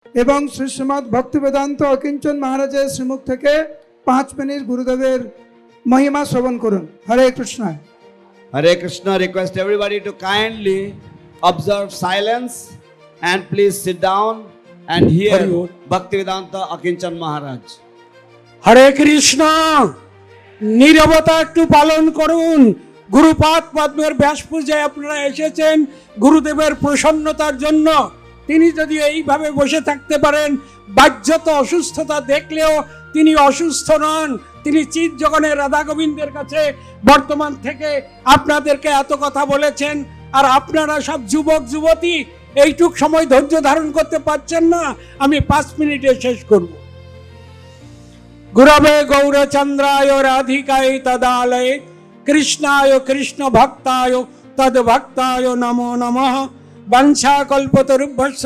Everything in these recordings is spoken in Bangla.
এবং শ্রী শ্রীমৎ ভক্তিবেদান্ত অকিঞ্চন মহারাজের শ্রীমুখ থেকে 5 মিনিট গুরুদেবের মহিমা শ্রবণ করুন। হরে Krishna. Hare Krishna. Request everybody to kindly observe silence and please sit down and hear Bhaktivedanta Akinchan Maharaj. হরে কৃষ্ণ। নীরবতা একটু পালন করুন। গুরুপাদ পদ্মের ব্যাস পূজায় আপনারা এসেছেন গুরুদেবের প্রসন্নতার জন্য। তিনি যদি এইভাবে বসে থাকতে পারেন, বাহ্যত অসুস্থতা দেখলেও তিনি অসুস্থ নন। তিনি চিৎ জগনের রাধা গোবিন্দের কাছে বর্তমান থেকে আপনাদেরকে এত কথা বলেছেন, আর আপনারা সব যুবক যুবতী এইটুক সময় ধৈর্য ধারণ করতে পারছেন না। আমি 5 মিনিটে শেষ করব। গুরবে গৌরচন্দ্রায় রাধিকায় তদালয়ে কৃষ্ণায় কৃষ্ণ ভক্তায় তদ ভক্তায় নমো নমঃ। বংশা কল্পতরুভ্যস্য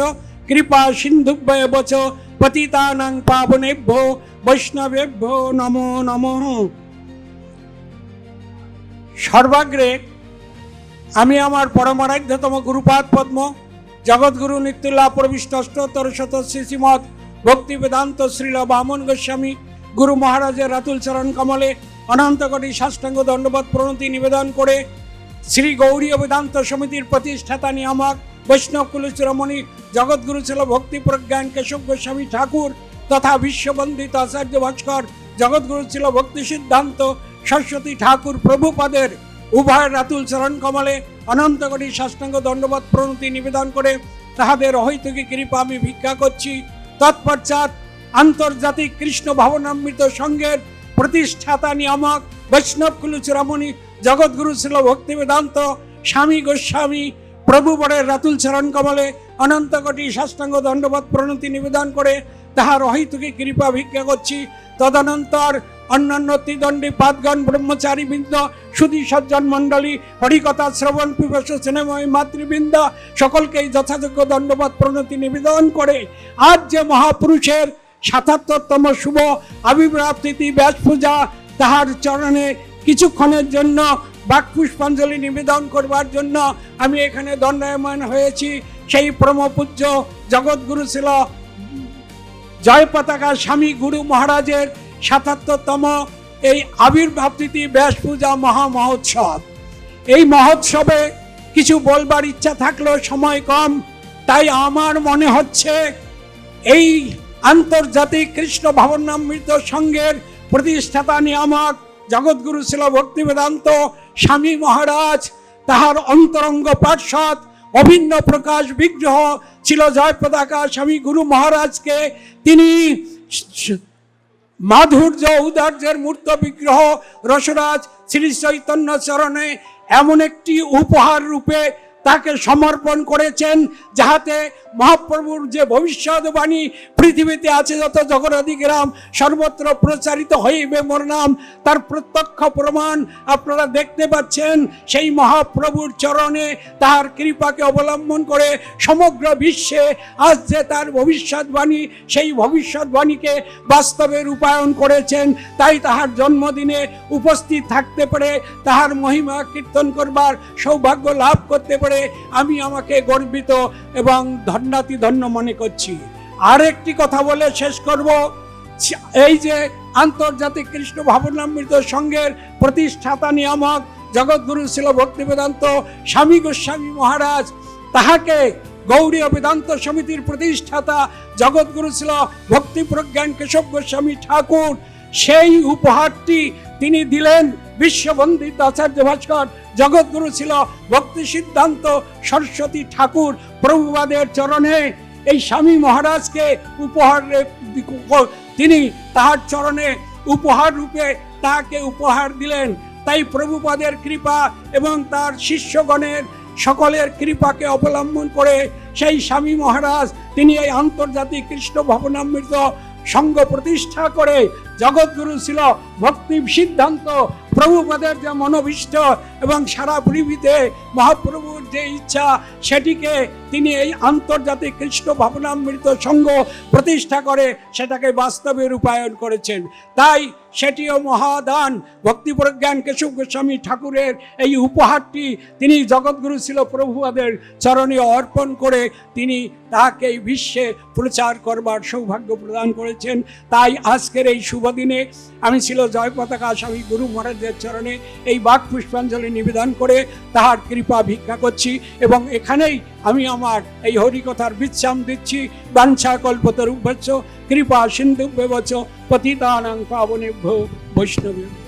কৃপা সিন্ধুভ্যয় বচ পতিতানাং পাবনেভ্যো বৈষ্ণবেভ্যো নমো নমঃ। সর্বাগ্রে আমি আমার পরমারাধ্যতম গুরুপাদ পদ্ম জগৎগুরু নিত্যুল্লাহ প্রবিষ্ট অষ্টোত্তর শত শ্রীমৎ ভক্তি বেদান্ত শ্রীল বামন গোস্বামী গুরু মহারাজের রাতুল চরণ কমলে অনন্ত কোটি সাষ্টাঙ্গ দণ্ডবত প্রণতি নিবেদন করে শ্রী গৌড়ীয় বেদান্ত সমিতির প্রতিষ্ঠাতা নিয়ামক বৈষ্ণব কুলচূড়ামণি জগৎগুরু ছিল ভক্তি প্রজ্ঞান কেশব গোস্বামী ঠাকুর তথা বিশ্ববন্দিত আচার্য ভাস্কর জগৎগুরু ছিল ভক্তি সিদ্ধান্ত সরস্বতী ঠাকুর প্রভুপাদের উভয় রাতুল চরণ কমলে অনন্ত কোটি সাষ্টাঙ্গ দণ্ডবত প্রণতি নিবেদন করে তাহাদের অহৈতুকী কৃপা আমি ভিক্ষা করছি। তৎপশ্চাৎ আন্তর্জাতিক কৃষ্ণ ভাবনামৃত সংঘের প্রতিষ্ঠাতা নিয়ামক বৈষ্ণব কুলচূড়ামণি জগৎগুরু ছিল ভক্তি বেদান্ত স্বামী গোস্বামী প্রভুবরের রাতুল চরণ কমলে অনন্ত কোটি সাষ্টাঙ্গ দণ্ডবত প্রণতি নিবেদন করে তাহার অহৈতুকী কৃপা ভিক্ষা করছি। তদনন্তর অন্যান্য ত্রিদণ্ডী পাদগণ ব্রহ্মচারী বৃন্দ সুধী সজ্জন মণ্ডলী হরিকথা শ্রবণ পিপাস স্নেহময় মাতৃবৃন্দ সকলকেই যথাযোগ্য দণ্ডবত প্রণতি নিবেদন করে আজ যে মহাপুরুষের ৭৭তম শুভ আবির্ভাব তিথি ব্যাস পূজা, তাহার চরণে কিছুক্ষণের জন্য বাক্পুষ্পাঞ্জলি নিবেদন করবার জন্য আমি এখানে দণ্ডায়মান হয়েছি। সেই পরমপূজ্য জগৎগুরু ছিল জয় পতাকা স্বামী গুরু মহারাজের ৭৭তম এই আবির্ভাব তিথি ব্যাস পূজা মহা মহোৎসব। এই মহোৎসবে কিছু বলবার ইচ্ছা থাকলেও সময় কম, তাই আমার মনে হচ্ছে এই আন্তর্জাতিক কৃষ্ণ ভাবনামৃত সংঘের প্রতিষ্ঠাতা নিয়ামক জগৎগুরু ছিল ভক্তি বেদান্ত স্বামী মহারাজ, তাহার অন্তরঙ্গ পার্ষদ অভিন্ন প্রকাশ বিগ্রহ ছিল জয় পতাকা স্বামী গুরু মহারাজকে তিনি মাধুর্য ঔদার্যের মূর্ত বিগ্রহ রসরাজ শ্রী চৈতন্য চরণে এমন একটি উপহার রূপে তাকে সমর্পণ করেছেন, যাহাতে মহাপ্রভুর যে ভবিষ্যৎবাণী পৃথিবীতে আছে যত জগন্নাথী গ্রাম সর্বত্র প্রচারিত হইবে মোর নাম, তার প্রত্যক্ষ প্রমাণ আপনারা দেখতে পাচ্ছেন। সেই মহাপ্রভুর চরণে তাহার কৃপাকে অবলম্বন করে সমগ্র বিশ্বে আজ যে তার ভবিষ্যৎবাণী, সেই ভবিষ্যৎবাণীকে বাস্তবে রূপায়ণ করেছেন। তাই তাহার জন্মদিনে উপস্থিত থাকতে পারে, তাহার মহিমা কীর্তন করবার সৌভাগ্য লাভ করতে পারে আমি আমাকে গর্বিত এবং ধন্যাতি ধন্য মনে করছি। আর একটি কথা বলে শেষ করব। এই যে আন্তর্জাতিক কৃষ্ণ ভাবনামৃত সংঘের প্রতিষ্ঠাতা নিয়ামক জগৎগুরু ছিল ভক্তি বেদান্ত স্বামী গোস্বামী মহারাজ, তাহাকে গৌড়ীয় বেদান্ত সমিতির প্রতিষ্ঠাতা জগৎগুরু ছিল ভক্তি প্রজ্ঞান কেশব গোস্বামী ঠাকুর। সেই উপহারটি তিনি দিলেন বিশ্ববন্দিত আচার্য ভাস্কর জগৎগুরু ছিল ভক্তি সিদ্ধান্ত সরস্বতী ঠাকুর প্রভুপাদের চরণে। এই স্বামী মহারাজকে উপহার তিনি তাহার চরণে উপহার রূপে তাহাকে উপহার দিলেন। তাই প্রভুপাদের কৃপা এবং তার শিষ্যগণের সকলের কৃপাকে অবলম্বন করে সেই স্বামী মহারাজ তিনি এই আন্তর্জাতিক কৃষ্ণ ভাবনামৃত সংঘ প্রতিষ্ঠা করে জগৎগুরু ছিল ভক্তি সিদ্ধান্ত প্রভুপাদের যে মনোভীষ্ট এবং সারা পৃথিবীতে মহাপ্রভুর যে ইচ্ছা সেটিকে তিনি এই আন্তর্জাতিক কৃষ্ণ ভাবনামৃত সংঘ প্রতিষ্ঠা করে সেটাকে বাস্তবে রূপায়ণ করেছেন। তাই সেটিও মহাদান। ভক্তিপ্রজ্ঞান কেশব গোস্বামী ঠাকুরের এই উপহারটি তিনি জগৎগুরু ছিল প্রভুপাদের চরণে অর্পণ করে তিনি তাকে এই বিশ্বে প্রচার করবার সৌভাগ্য প্রদান করেছেন। তাই আজকের এই শুভ দিনে আমি ছিল জয় পতাকা স্বামী গুরু মহারাজের চরণে এই বাক পুষ্পাঞ্জলি নিবেদন করে তাহার কৃপা ভিক্ষা করছি এবং এখানেই আমি আমার এই হরিকথার বিশ্রাম দিচ্ছি। বাঞ্ছা কল্পতরুভ্যশ্চ কৃপা সিন্ধুভ্যেব চ পতিতানাং পাবনেভ্যো বৈষ্ণবেভ্যো।